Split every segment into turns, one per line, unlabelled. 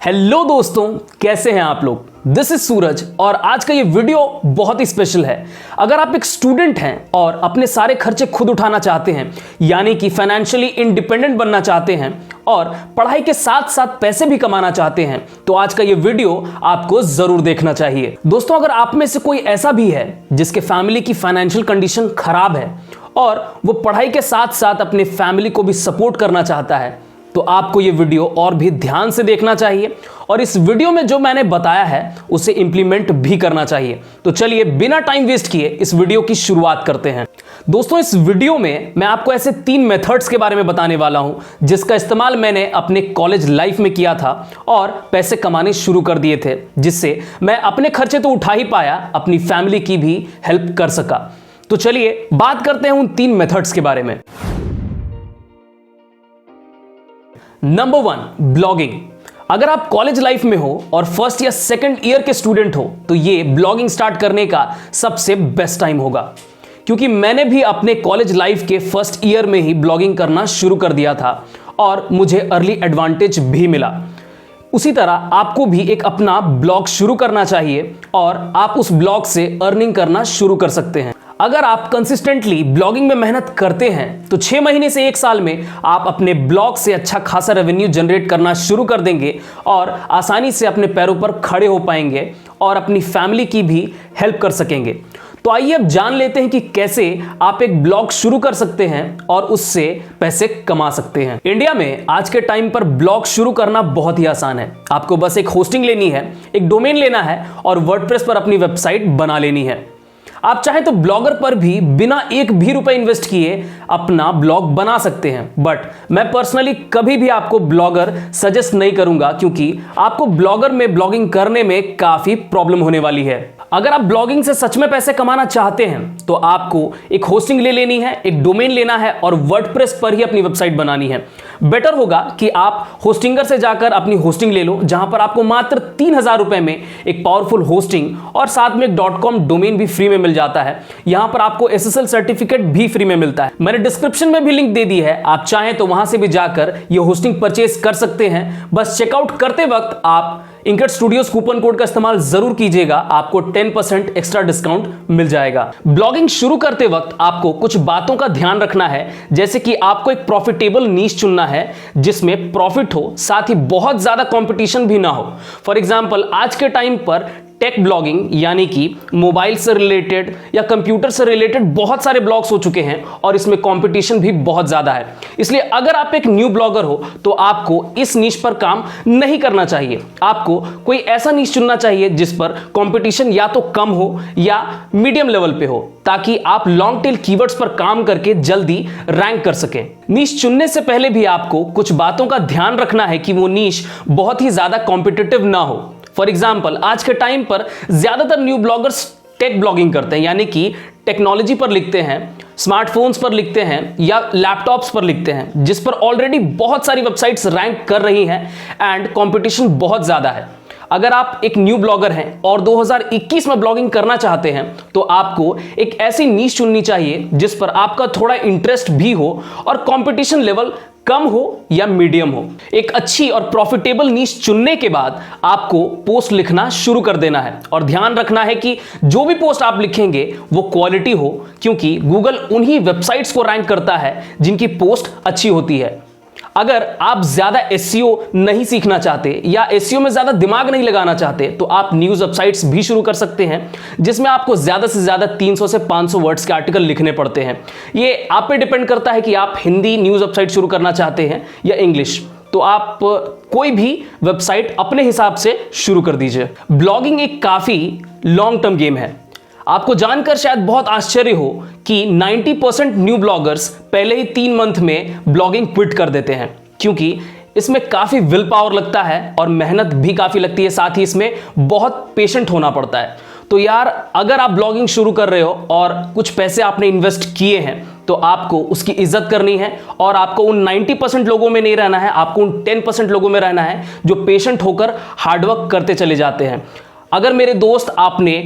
Hello दोस्तों, कैसे हैं आप लोग। दिस इज सूरज और आज का ये वीडियो बहुत ही स्पेशल है। अगर आप एक स्टूडेंट हैं और अपने सारे खर्चे खुद उठाना चाहते हैं, यानी कि फाइनेंशियली इंडिपेंडेंट बनना चाहते हैं और पढ़ाई के साथ साथ पैसे भी कमाना चाहते हैं, तो आज का ये वीडियो आपको जरूर देखना चाहिए। दोस्तों, अगर आप में से कोई ऐसा भी है जिसके फैमिली की फाइनेंशियल कंडीशन खराब है और वो पढ़ाई के साथ साथ अपने फैमिली को भी सपोर्ट करना चाहता है, तो आपको ये वीडियो और भी ध्यान से देखना चाहिए और इस वीडियो में जो मैंने बताया है उसे इंप्लीमेंट भी करना चाहिए। तो चलिए बिना टाइम वेस्ट किए इस वीडियो की शुरुआत करते हैं। दोस्तों, इस वीडियो में मैं आपको ऐसे 3 मेथड्स के बारे में बताने वाला हूं जिसका इस्तेमाल मैंने अपने कॉलेज लाइफ में किया था और पैसे कमाने शुरू कर दिए थे, जिससे मैं अपने खर्चे तो उठा ही पाया, अपनी फैमिली की भी हेल्प कर सका। तो चलिए बात करते हैं उन 3 मेथड्स के बारे में। Number 1, blogging. अगर आप कॉलेज लाइफ में हो और फर्स्ट या सेकंड ईयर के स्टूडेंट हो तो ये ब्लॉगिंग स्टार्ट करने का सबसे बेस्ट टाइम होगा, क्योंकि मैंने भी अपने कॉलेज लाइफ के फर्स्ट ईयर में ही ब्लॉगिंग करना शुरू कर दिया था और मुझे अर्ली एडवांटेज भी मिला। उसी तरह आपको भी एक अपना ब्लॉग शुरू करना चाहिए और आप उस ब्लॉग से अर्निंग करना शुरू कर सकते हैं। अगर आप कंसिस्टेंटली ब्लॉगिंग में मेहनत करते हैं तो 6 महीने से 1 साल में आप अपने ब्लॉग से अच्छा खासा रेवेन्यू जनरेट करना शुरू कर देंगे और आसानी से अपने पैरों पर खड़े हो पाएंगे और अपनी फैमिली की भी हेल्प कर सकेंगे। तो आइए अब जान लेते हैं कि कैसे आप एक ब्लॉग शुरू कर सकते हैं और उससे पैसे कमा सकते हैं। इंडिया में आज के टाइम पर ब्लॉग शुरू करना बहुत ही आसान है। आपको बस एक होस्टिंग लेनी है, एक डोमेन लेना है और वर्डप्रेस पर अपनी वेबसाइट बना लेनी है। आप चाहे तो ब्लॉगर पर भी बिना एक भी रुपए इन्वेस्ट किए अपना ब्लॉग बना सकते हैं, बट मैं पर्सनली कभी भी आपको ब्लॉगर सजेस्ट नहीं करूंगा, क्योंकि आपको ब्लॉगर में ब्लॉगिंग करने में काफी प्रॉब्लम होने वाली है। अगर आप ब्लॉगिंग से सच में पैसे कमाना चाहते हैं तो आपको एक होस्टिंग ले लेनी है, एक डोमेन लेना है और वर्डप्रेस पर ही अपनी वेबसाइट बनानी है। बेटर होगा कि आप होस्टिंगर से जाकर अपनी होस्टिंग ले लो, जहां पर आपको मात्र 3000 रुपए में एक पावरफुल होस्टिंग और साथ में एक .com डोमेन भी फ्री में मिल जाता है। यहां पर आपको SSL सर्टिफिकेट भी फ्री में मिलता है। मैंने डिस्क्रिप्शन में भी लिंक दे दी है, आप चाहें तो वहां से भी जाकर ये होस्टिंग परचेज कर सकते हैं। बस चेकआउट करते वक्त आप इंकट स्टूडियोज कूपन कोड का इस्तेमाल जरूर कीजिएगा, आपको 10% एक्स्ट्रा डिस्काउंट मिल जाएगा। ब्लॉगिंग शुरू करते वक्त आपको कुछ बातों का ध्यान रखना है, जैसे कि आपको एक प्रॉफिटेबल नीश चुनना है जिसमें प्रॉफिट हो, साथ ही बहुत ज्यादा कंपटीशन भी ना हो। फॉर एग्जांपल, आज के टाइम पर टेक ब्लॉगिंग यानी कि मोबाइल से रिलेटेड या कंप्यूटर से रिलेटेड बहुत सारे ब्लॉग्स हो चुके हैं और इसमें कंपटीशन भी बहुत ज्यादा है। इसलिए अगर आप एक न्यू ब्लॉगर हो तो आपको इस नीश पर काम नहीं करना चाहिए। आपको कोई ऐसा नीश चुनना चाहिए जिस पर कंपटीशन या तो कम हो या मीडियम लेवल पे हो, ताकि आप लॉन्ग टेल कीवर्ड्स पर काम करके जल्दी रैंक कर सकें। नीश चुनने से पहले भी आपको कुछ बातों का ध्यान रखना है कि वो नीश बहुत ही ज्यादा कॉम्पिटिटिव ना हो। फॉर एग्जाम्पल, आज के टाइम पर ज्यादातर न्यू ब्लॉगर्स टेक ब्लॉगिंग करते हैं, यानी कि टेक्नोलॉजी पर लिखते हैं, स्मार्टफोन्स पर लिखते हैं या लैपटॉप्स पर लिखते हैं, जिस पर ऑलरेडी बहुत सारी वेबसाइट्स रैंक कर रही हैं एंड कंपटीशन बहुत ज्यादा है। अगर आप एक न्यू ब्लॉगर हैं और 2021 में ब्लॉगिंग करना चाहते हैं तो आपको एक ऐसी नीश चुननी चाहिए जिस पर आपका थोड़ा इंटरेस्ट भी हो और कंपटीशन लेवल कम हो या मीडियम हो। एक अच्छी और प्रॉफिटेबल नीश चुनने के बाद आपको पोस्ट लिखना शुरू कर देना है और ध्यान रखना है कि जो भी पोस्ट आप लिखेंगे वो क्वालिटी हो, क्योंकि गूगल उन्हीं वेबसाइट्स को रैंक करता है जिनकी पोस्ट अच्छी होती है। अगर आप ज्यादा SEO नहीं सीखना चाहते या SEO में ज्यादा दिमाग नहीं लगाना चाहते तो आप न्यूज वेबसाइट्स भी शुरू कर सकते हैं, जिसमें आपको ज्यादा से ज्यादा 300 से 500 वर्ड्स के आर्टिकल लिखने पड़ते हैं। ये आप पे डिपेंड करता है कि आप हिंदी न्यूज वेबसाइट शुरू करना चाहते हैं या इंग्लिश। तो आप कोई भी वेबसाइट अपने हिसाब से शुरू कर दीजिए। ब्लॉगिंग एक काफी लॉन्ग टर्म गेम है। आपको जानकर शायद बहुत आश्चर्य हो कि 90% न्यू ब्लॉगर्स पहले ही 3 मंथ में ब्लॉगिंग क्विट कर देते हैं, क्योंकि इसमें काफ़ी विल पावर लगता है और मेहनत भी काफ़ी लगती है, साथ ही इसमें बहुत पेशेंट होना पड़ता है। तो यार, अगर आप ब्लॉगिंग शुरू कर रहे हो और कुछ पैसे आपने इन्वेस्ट किए हैं तो आपको उसकी इज्जत करनी है और आपको उन 90% लोगों में नहीं रहना है, आपको उन 10% लोगों में रहना है जो पेशेंट होकर हार्डवर्क करते चले जाते हैं। अगर मेरे दोस्त आपने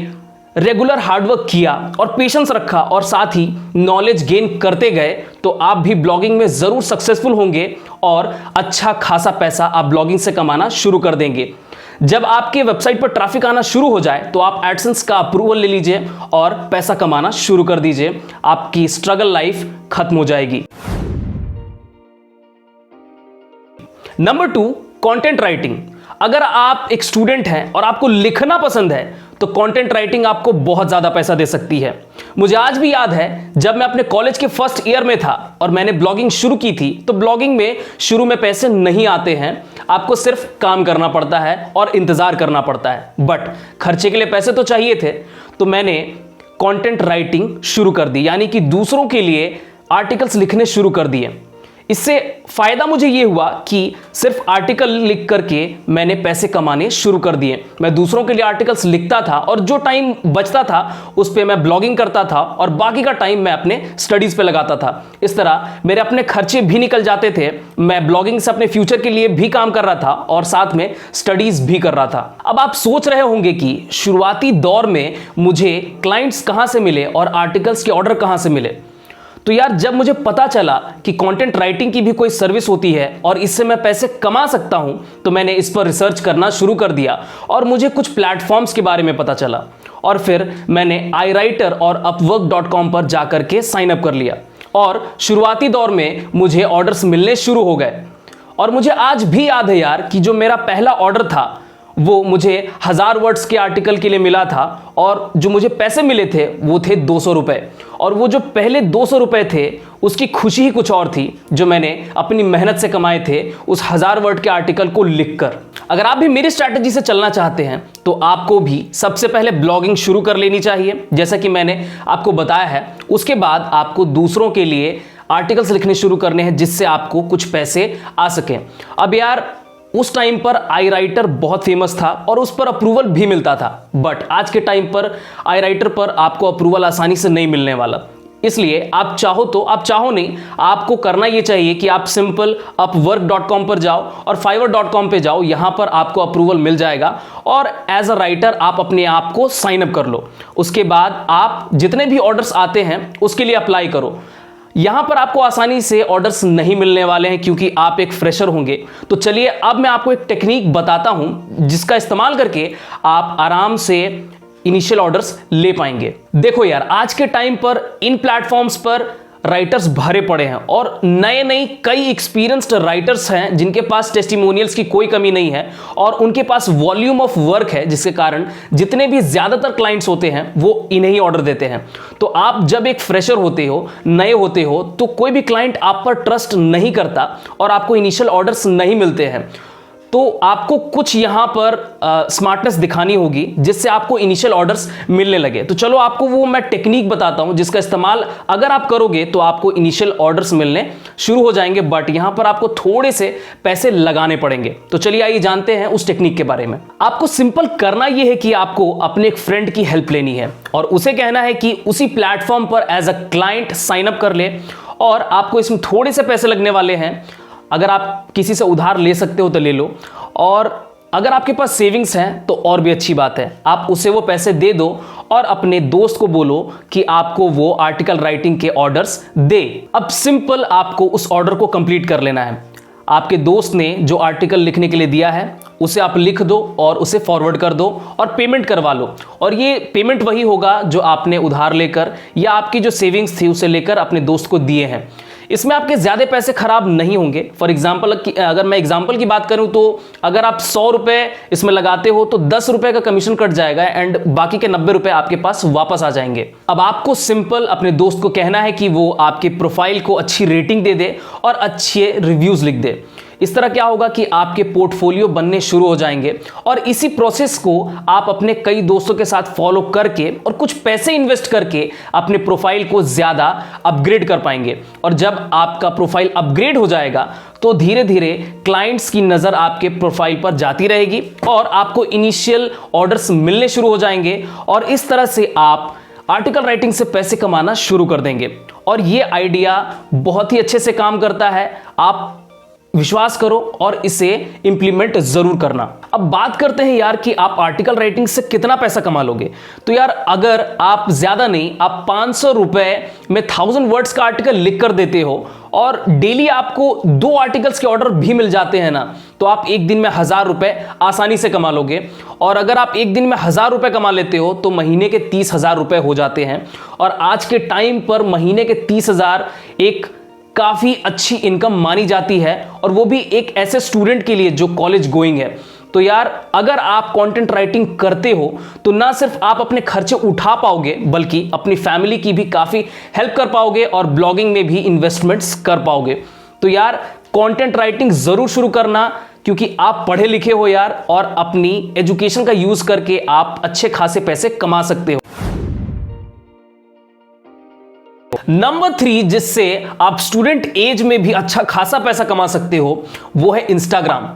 रेगुलर हार्डवर्क किया और पेशेंस रखा और साथ ही नॉलेज गेन करते गए तो आप भी ब्लॉगिंग में जरूर सक्सेसफुल होंगे और अच्छा खासा पैसा आप ब्लॉगिंग से कमाना शुरू कर देंगे। जब आपके वेबसाइट पर ट्रैफिक आना शुरू हो जाए तो आप एडसेंस का अप्रूवल ले लीजिए और पैसा कमाना शुरू कर दीजिए। आपकी स्ट्रगल लाइफ खत्म हो जाएगी। Number 2, content writing. अगर आप एक स्टूडेंट हैं और आपको लिखना पसंद है तो कंटेंट राइटिंग आपको बहुत ज्यादा पैसा दे सकती है। मुझे आज भी याद है जब मैं अपने कॉलेज के फर्स्ट ईयर में था और मैंने ब्लॉगिंग शुरू की थी तो ब्लॉगिंग में शुरू में पैसे नहीं आते हैं, आपको सिर्फ काम करना पड़ता है और इंतजार करना पड़ता है, बट खर्चे के लिए पैसे तो चाहिए थे। तो मैंने कंटेंट राइटिंग शुरू कर दी, यानी कि दूसरों के लिए आर्टिकल्स लिखने शुरू कर दिए। इससे फायदा मुझे यह हुआ कि सिर्फ आर्टिकल लिख करके मैंने पैसे कमाने शुरू कर दिए। मैं दूसरों के लिए आर्टिकल्स लिखता था और जो टाइम बचता था उस पे मैं ब्लॉगिंग करता था और बाकी का टाइम मैं अपने स्टडीज पे लगाता था। इस तरह मेरे अपने खर्चे भी निकल जाते थे, मैं ब्लॉगिंग से अपने फ्यूचर के लिए भी काम कर रहा था और साथ में स्टडीज भी कर रहा था। अब आप सोच रहे होंगे कि शुरुआती दौर में मुझे क्लाइंट्स कहां से मिले और आर्टिकल्स के ऑर्डर कहां से मिले। तो यार, जब मुझे पता चला कि कंटेंट राइटिंग की भी कोई सर्विस होती है और इससे मैं पैसे कमा सकता हूं तो मैंने इस पर रिसर्च करना शुरू कर दिया और मुझे कुछ प्लेटफॉर्म्स के बारे में पता चला और फिर मैंने iWriter और upwork.com पर जाकर के साइन अप कर लिया और शुरुआती दौर में मुझे ऑर्डर्स मिलने शुरू हो गए। और मुझे आज भी याद है यार कि जो मेरा पहला ऑर्डर था वो मुझे 1000 वर्ड्स के आर्टिकल के लिए मिला था और जो मुझे पैसे मिले थे वो थे 200 रुपए। और वो जो पहले 200 रुपए थे उसकी खुशी ही कुछ और थी जो मैंने अपनी मेहनत से कमाए थे उस 1000 वर्ड के आर्टिकल को लिखकर। अगर आप भी मेरी स्ट्रैटेजी से चलना चाहते हैं तो आपको भी सबसे पहले ब्लॉगिंग शुरू कर लेनी चाहिए, जैसा कि मैंने आपको बताया है। उसके बाद आपको दूसरों के लिए आर्टिकल्स लिखने शुरू करने हैं जिससे आपको कुछ पैसे आ सकें। अब यार, उस टाइम पर iWriter बहुत फेमस था और उस पर अप्रूवल भी मिलता था, बट आज के टाइम पर iWriter पर आपको अप्रूवल आसानी से नहीं मिलने वाला। इसलिए आप चाहो नहीं, आपको करना यह चाहिए कि आप सिंपल upwork.com पर जाओ और fiverr.com पे जाओ। यहां पर आपको अप्रूवल मिल जाएगा और एज अ राइटर आप अपने आप को साइन अप कर लो। उसके बाद आप जितने भी ऑर्डर्स आते हैं उसके लिए अप्लाई करो। यहां पर आपको आसानी से ऑर्डर्स नहीं मिलने वाले हैं क्योंकि आप एक फ्रेशर होंगे। तो चलिए अब मैं आपको एक टेक्निक बताता हूं जिसका इस्तेमाल करके आप आराम से इनिशियल ऑर्डर्स ले पाएंगे। देखो यार, आज के टाइम पर इन प्लेटफॉर्म्स पर राइटर्स भरे पड़े हैं और नए कई एक्सपीरियंस्ड राइटर्स हैं जिनके पास टेस्टिमोनियल्स की कोई कमी नहीं है और उनके पास वॉल्यूम ऑफ वर्क है, जिसके कारण जितने भी ज्यादातर क्लाइंट्स होते हैं वो इन्हें ही ऑर्डर देते हैं। तो आप जब एक फ्रेशर होते हो, नए होते हो, तो कोई भी क्लाइंट आप पर ट्रस्ट नहीं करता और आपको इनिशियल ऑर्डर्स नहीं मिलते हैं। तो आपको कुछ यहां पर स्मार्टनेस दिखानी होगी जिससे आपको इनिशियल ऑर्डर्स मिलने लगे। तो चलो आपको वो मैं टेक्निक बताता हूं जिसका इस्तेमाल अगर आप करोगे तो आपको इनिशियल ऑर्डर्स मिलने शुरू हो जाएंगे, बट यहां पर आपको थोड़े से पैसे लगाने पड़ेंगे। तो चलिए आइए जानते हैं उस टेक्निक के बारे में। आपको सिंपल करना यह है कि आपको अपने एक फ्रेंड की हेल्प लेनी है और उसे कहना है कि उसी प्लेटफॉर्म पर as a client sign up कर ले और आपको इसमें थोड़े से पैसे लगने वाले हैं। अगर आप किसी से उधार ले सकते हो तो ले लो, और अगर आपके पास सेविंग्स हैं तो और भी अच्छी बात है। आप उसे वो पैसे दे दो और अपने दोस्त को बोलो कि आपको वो आर्टिकल राइटिंग के ऑर्डर्स दे। अब सिंपल आपको उस ऑर्डर को कंप्लीट कर लेना है। आपके दोस्त ने जो आर्टिकल लिखने के लिए दिया है उसे आप लिख दो और उसे फॉरवर्ड कर दो और पेमेंट करवा लो। और ये पेमेंट वही होगा जो आपने उधार लेकर या आपकी जो सेविंग्स थी उसे लेकर अपने दोस्त को दिए हैं। इसमें आपके ज़्यादा पैसे खराब नहीं होंगे। फॉर एग्जाम्पल अगर मैं एग्जाम्पल की बात करूं तो अगर आप 100 रुपये इसमें लगाते हो तो 10 रुपये का कमीशन कट जाएगा एंड बाकी के 90 रुपये आपके पास वापस आ जाएंगे। अब आपको सिंपल अपने दोस्त को कहना है कि वो आपके प्रोफाइल को अच्छी रेटिंग दे दे और अच्छे रिव्यूज़ लिख दे। इस तरह क्या होगा कि आपके पोर्टफोलियो बनने शुरू हो जाएंगे और इसी प्रोसेस को आप अपने कई दोस्तों के साथ फॉलो करके और कुछ पैसे इन्वेस्ट करके अपने प्रोफाइल को ज़्यादा अपग्रेड कर पाएंगे। और जब आपका प्रोफाइल अपग्रेड हो जाएगा तो धीरे धीरे क्लाइंट्स की नज़र आपके प्रोफाइल पर जाती रहेगी और आपको इनिशियल ऑर्डर्स मिलने शुरू हो जाएंगे और इस तरह से आप आर्टिकल राइटिंग से पैसे कमाना शुरू कर देंगे। और ये आइडिया बहुत ही अच्छे से काम करता है। आप विश्वास करो और इसे इंप्लीमेंट जरूर करना। अब बात करते हैं यार कि आप आर्टिकल राइटिंग से कितना पैसा कमा लोगे। तो यार अगर आप ज्यादा नहीं, आप 500 रुपए में 1000 वर्ड्स का आर्टिकल लिख कर देते हो और डेली आपको 2 आर्टिकल्स के ऑर्डर भी मिल जाते हैं ना, तो आप एक दिन में 1000 रुपए आसानी से कमा लोगे। और अगर आप एक दिन में 1000 रुपए कमा लेते हो तो महीने के 30,000 रुपए हो जाते हैं। और आज के टाइम पर महीने के 30,000 एक काफी अच्छी इनकम मानी जाती है, और वो भी एक ऐसे स्टूडेंट के लिए जो कॉलेज गोइंग है। तो यार अगर आप कंटेंट राइटिंग करते हो तो ना सिर्फ आप अपने खर्चे उठा पाओगे बल्कि अपनी फैमिली की भी काफी हेल्प कर पाओगे और ब्लॉगिंग में भी इन्वेस्टमेंट्स कर पाओगे। तो यार कंटेंट राइटिंग जरूर शुरू करना, क्योंकि आप पढ़े लिखे हो यार, और अपनी एजुकेशन का यूज करके आप अच्छे खासे पैसे कमा सकते हो। नंबर 3 जिससे आप स्टूडेंट एज में भी अच्छा खासा पैसा कमा सकते हो वो है इंस्टाग्राम।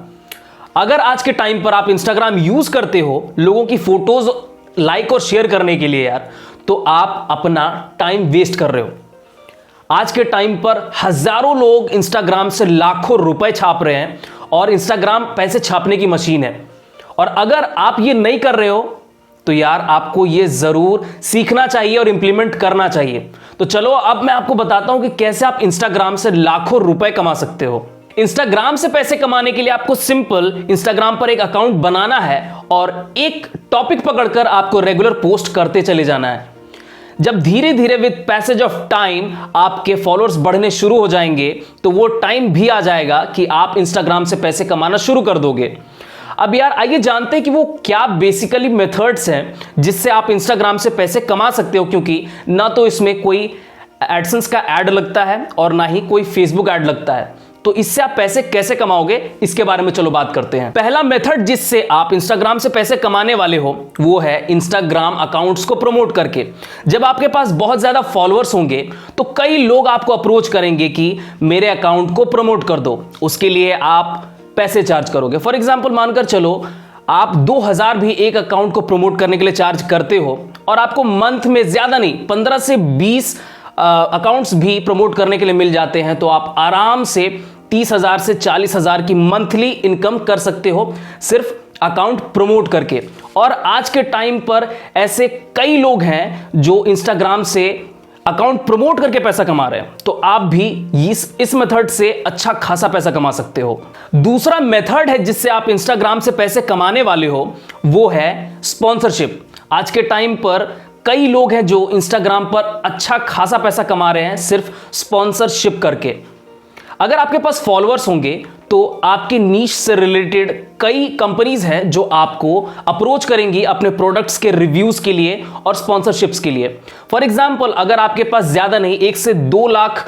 अगर आज के टाइम पर आप इंस्टाग्राम यूज करते हो लोगों की फोटोज लाइक और शेयर करने के लिए यार, तो आप अपना टाइम वेस्ट कर रहे हो। आज के टाइम पर हजारों लोग इंस्टाग्राम से लाखों रुपए छाप रहे हैं और इंस्टाग्राम पैसे छापने की मशीन है। और अगर आप ये नहीं कर रहे हो तो यार आपको ये जरूर सीखना चाहिए और इंप्लीमेंट करना चाहिए। तो चलो अब मैं आपको बताता हूं कि कैसे आप इंस्टाग्राम से लाखों रुपए कमा सकते हो। इंस्टाग्राम से पैसे कमाने के लिए आपको सिंपल इंस्टाग्राम पर एक अकाउंट बनाना है और एक टॉपिक पकड़कर आपको रेगुलर पोस्ट करते चले जाना है। जब धीरे धीरे विद पैसेज ऑफ टाइम आपके फॉलोअर्स बढ़ने शुरू हो जाएंगे तो वो टाइम भी आ जाएगा कि आप इंस्टाग्राम से पैसे कमाना शुरू कर दोगे। अब यार आइए जानते हैं कि वो क्या बेसिकली मेथड्स हैं जिससे आप इंस्टाग्राम से पैसे कमा सकते हो, क्योंकि ना तो इसमें कोई एडसेंस का ऐड लगता है और ना ही कोई फेसबुक ऐड लगता है। तो इससे आप पैसे कैसे कमाओगे इसके बारे में चलो बात करते हैं। पहला मेथड जिससे आप इंस्टाग्राम से पैसे कमाने वाले हो वो है इंस्टाग्राम अकाउंट्स को प्रमोट करके। जब आपके पास बहुत ज्यादा फॉलोअर्स होंगे तो कई लोग आपको अप्रोच करेंगे कि मेरे अकाउंट को प्रमोट कर दो। उसके लिए आप पैसे चार्ज करोगे। फॉर एग्जाम्पल मानकर चलो आप 2000 भी एक अकाउंट को प्रमोट करने के लिए चार्ज करते हो और आपको मंथ में ज्यादा नहीं 15 से 20 अकाउंट्स भी प्रमोट करने के लिए मिल जाते हैं, तो आप आराम से 30,000 से 40,000 की मंथली इनकम कर सकते हो सिर्फ अकाउंट प्रमोट करके। और आज के टाइम पर ऐसे कई लोग हैं जो इंस्टाग्राम से अकाउंट प्रमोट करके पैसा कमा रहे हैं, तो आप भी इस मेथड से अच्छा खासा पैसा कमा सकते हो। दूसरा मेथड है जिससे आप इंस्टाग्राम से पैसे कमाने वाले हो वो है स्पॉन्सरशिप। आज के टाइम पर कई लोग हैं जो इंस्टाग्राम पर अच्छा खासा पैसा कमा रहे हैं सिर्फ स्पॉन्सरशिप करके। अगर आपके पास फॉलोअर्स होंगे तो आपके नीश से रिलेटेड कई कंपनीज हैं जो आपको अप्रोच करेंगी अपने प्रोडक्ट्स के रिव्यूज के लिए और स्पॉन्सरशिप्स के लिए। फॉर एग्जांपल अगर आपके पास ज्यादा नहीं 1 से 2 लाख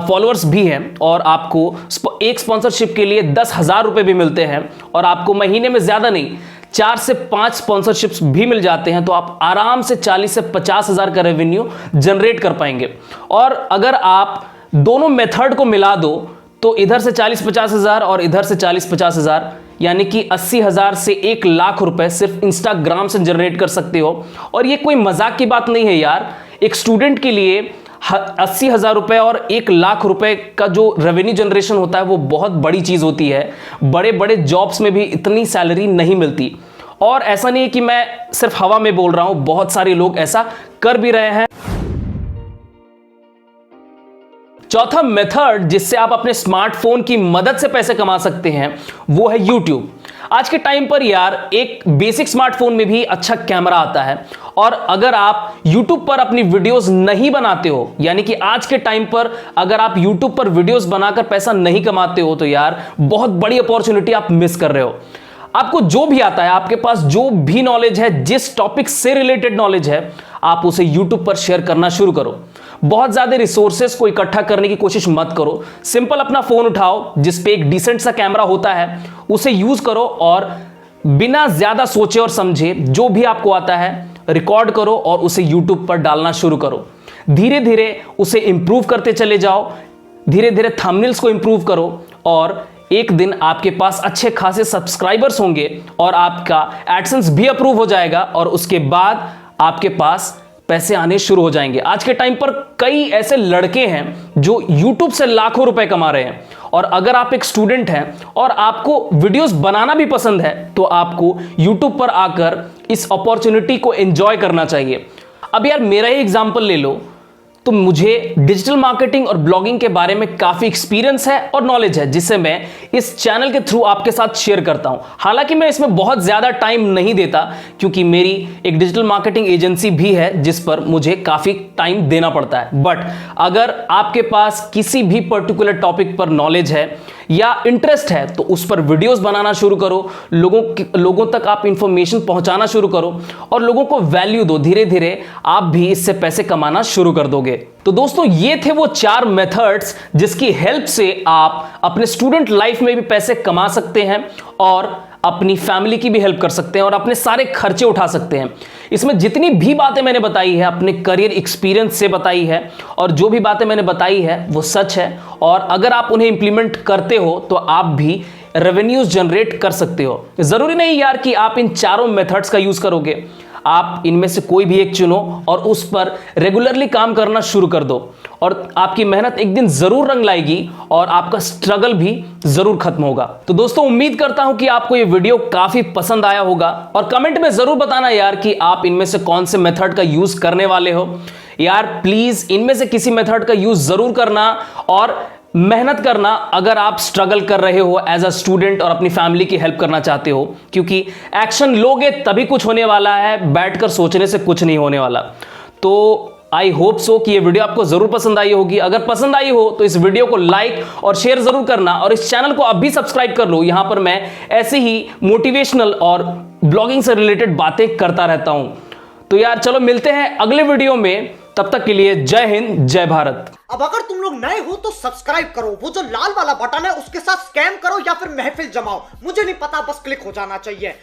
फॉलोअर्स भी हैं और आपको एक स्पॉन्सरशिप के लिए 10,000 रुपए भी मिलते हैं और आपको महीने में ज्यादा नहीं 4 से 5 स्पॉन्सरशिप्स भी मिल जाते हैं, तो आप आराम से 40 से 50,000 का रेवेन्यू जनरेट कर पाएंगे। और अगर आप दोनों मेथड को मिला दो तो इधर से 40-50,000 और इधर से 40-50,000 यानी कि 80,000 से 1 लाख रुपए सिर्फ इंस्टाग्राम से जनरेट कर सकते हो। और ये कोई मजाक की बात नहीं है यार, एक स्टूडेंट के लिए 80,000 रुपए और 1 लाख रुपए का जो रेवेन्यू जनरेशन होता है वो बहुत बड़ी चीज होती है। बड़े बड़े जॉब्स में भी इतनी सैलरी नहीं मिलती। और ऐसा नहीं है कि मैं सिर्फ हवा में बोल रहा हूं, बहुत सारे लोग ऐसा कर भी रहे हैं। चौथा मेथड जिससे आप अपने स्मार्टफोन की मदद से पैसे कमा सकते हैं वो है YouTube। आज के टाइम पर यार एक बेसिक स्मार्टफोन में भी अच्छा कैमरा आता है, और अगर आप YouTube पर अपनी वीडियोस नहीं बनाते हो, यानी कि आज के टाइम पर अगर आप YouTube पर वीडियोस बनाकर पैसा नहीं कमाते हो तो यार बहुत बड़ी अपॉर्चुनिटी आप मिस कर रहे हो। आपको जो भी आता है, आपके पास जो भी नॉलेज है, जिस टॉपिक से रिलेटेड नॉलेज है, आप उसे YouTube पर शेयर करना शुरू करो। बहुत ज्यादा रिसोर्सेस को इकट्ठा करने की कोशिश मत करो। सिंपल अपना फोन उठाओ जिस पे एक डिसेंट सा कैमरा होता है, उसे यूज करो और बिना ज्यादा सोचे और समझे जो भी आपको आता है रिकॉर्ड करो और उसे YouTube पर डालना शुरू करो। धीरे धीरे उसे इंप्रूव करते चले जाओ, धीरे धीरे थंबनेल्स को इंप्रूव करो और एक दिन आपके पास अच्छे खासे सब्सक्राइबर्स होंगे और आपका एडसेंस भी अप्रूव हो जाएगा और उसके बाद आपके पास पैसे आने शुरू हो जाएंगे। आज के टाइम पर कई ऐसे लड़के हैं जो YouTube से लाखों रुपए कमा रहे हैं और अगर आप एक स्टूडेंट हैं और आपको वीडियोस बनाना भी पसंद है तो आपको YouTube पर आकर इस अपॉर्चुनिटी को एंजॉय करना चाहिए। अब यार मेरा ही एग्जांपल ले लो, तो मुझे डिजिटल मार्केटिंग और ब्लॉगिंग के बारे में काफी एक्सपीरियंस है और नॉलेज है, जिसे मैं इस चैनल के थ्रू आपके साथ शेयर करता हूं। हालांकि मैं इसमें बहुत ज्यादा टाइम नहीं देता क्योंकि मेरी एक डिजिटल मार्केटिंग एजेंसी भी है जिस पर मुझे काफी टाइम देना पड़ता है। बट अगर आपके पास किसी भी पर्टिकुलर टॉपिक पर नॉलेज है या इंटरेस्ट है तो उस पर वीडियोस बनाना शुरू करो, लोगों तक आप इंफॉर्मेशन पहुंचाना शुरू करो और लोगों को वैल्यू दो। धीरे धीरे आप भी इससे पैसे कमाना शुरू कर दोगे। तो दोस्तों ये थे वो 4 मेथड्स जिसकी हेल्प से आप अपने स्टूडेंट लाइफ में भी पैसे कमा सकते हैं और अपनी फैमिली की भी हेल्प कर सकते हैं और अपने सारे खर्चे उठा सकते हैं। इसमें जितनी भी बातें मैंने बताई है अपने करियर एक्सपीरियंस से बताई है और जो भी बातें मैंने बताई है वो सच है और अगर आप उन्हें इंप्लीमेंट करते हो तो आप भी रेवेन्यूज जनरेट कर सकते हो। जरूरी नहीं यार कि आप इन चारों मेथड्स का यूज करोगे, आप इनमें से कोई भी एक चुनो और उस पर रेगुलरली काम करना शुरू कर दो और आपकी मेहनत एक दिन जरूर रंग लाएगी और आपका स्ट्रगल भी जरूर खत्म होगा। तो दोस्तों उम्मीद करता हूं कि आपको ये वीडियो काफी पसंद आया होगा और कमेंट में जरूर बताना यार कि आप इनमें से कौन से मेथड का यूज करने वाले हो। यार प्लीज इनमें से किसी मेथड का यूज जरूर करना और मेहनत करना अगर आप स्ट्रगल कर रहे हो एज अ स्टूडेंट और अपनी फैमिली की हेल्प करना चाहते हो, क्योंकि एक्शन लोगे तभी कुछ होने वाला है, बैठकर सोचने से कुछ नहीं होने वाला। तो आई होप सो कि ये वीडियो आपको जरूर पसंद आई होगी। अगर पसंद आई हो तो इस वीडियो को लाइक और शेयर जरूर करना और इस चैनल को अभी सब्सक्राइब कर लो। यहां पर मैं ऐसे ही मोटिवेशनल और ब्लॉगिंग से रिलेटेड बातें करता रहता हूं। तो यार चलो मिलते हैं अगले वीडियो में, तब तक के लिए जय हिंद जय भारत।
अब अगर तुम लोग नए हो तो सब्सक्राइब करो, वो जो लाल वाला बटन है उसके साथ स्कैम करो या फिर महफिल जमाओ, मुझे नहीं पता, बस क्लिक हो जाना चाहिए।